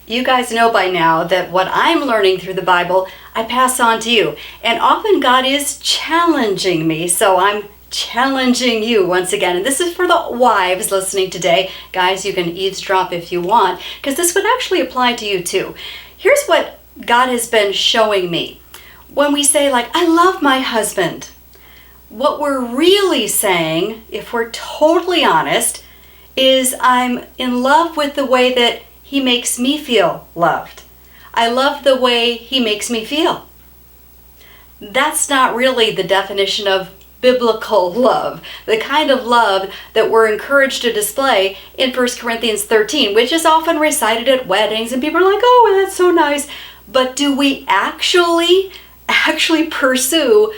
You guys know by now that what I'm learning through the Bible, I pass on to you. And often God is challenging me, so I'm challenging you once again. And this is for the wives listening today. Guys, you can eavesdrop if you want, because this would actually apply to you too. Here's what God has been showing me. When we say, like, I love my husband, what we're really saying, if we're totally honest, is I'm in love with the way that he makes me feel loved. I love the way he makes me feel. That's not really the definition of biblical love, the kind of love that we're encouraged to display in 1 Corinthians 13, which is often recited at weddings, and people are like, oh, that's so nice. But do we actually pursue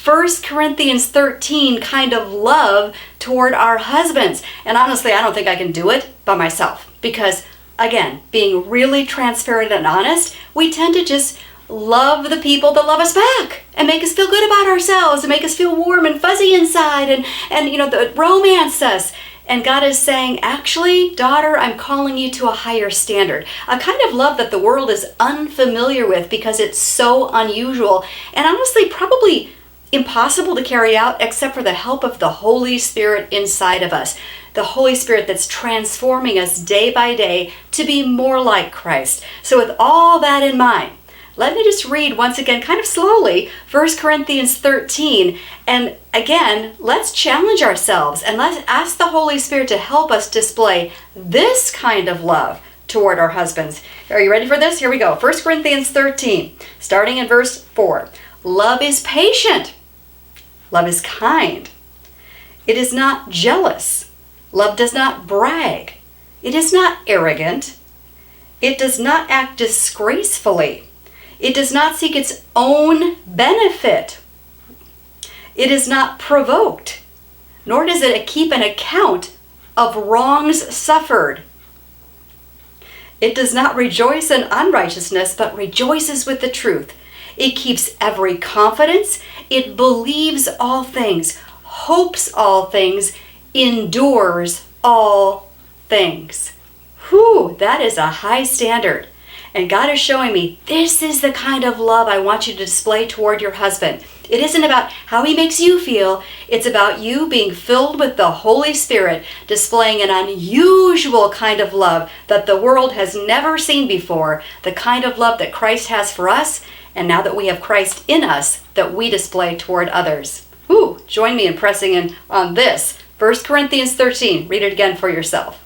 1 Corinthians 13 kind of love toward our husbands? And honestly, I don't think I can do it by myself, because again, being really transparent and honest, we tend to just love the people that love us back and make us feel good about ourselves and make us feel warm and fuzzy inside and romance us. And God is saying, actually, daughter, I'm calling you to a higher standard, a kind of love that the world is unfamiliar with because it's so unusual and honestly probably impossible to carry out except for the help of the Holy Spirit inside of us. The Holy Spirit that's transforming us day by day to be more like Christ. So with all that in mind, let me just read once again, kind of slowly, 1 Corinthians 13. And again, let's challenge ourselves and let's ask the Holy Spirit to help us display this kind of love toward our husbands. Are you ready for this? Here we go. 1 Corinthians 13, starting in verse 4. Love is patient. Love is kind. It is not jealous. Love does not brag. It is not arrogant. It does not act disgracefully. It does not seek its own benefit. It is not provoked, nor does it keep an account of wrongs suffered. It does not rejoice in unrighteousness, but rejoices with the truth. It keeps every confidence. It believes all things, hopes all things, endures all things. Whew, that is a high standard. And God is showing me this is the kind of love I want you to display toward your husband. It isn't about how he makes you feel. It's about you being filled with the Holy Spirit, displaying an unusual kind of love that the world has never seen before, the kind of love that Christ has for us, and now that we have Christ in us, that we display toward others. Join me in pressing in on this. 1 Corinthians 13. Read it again for yourself.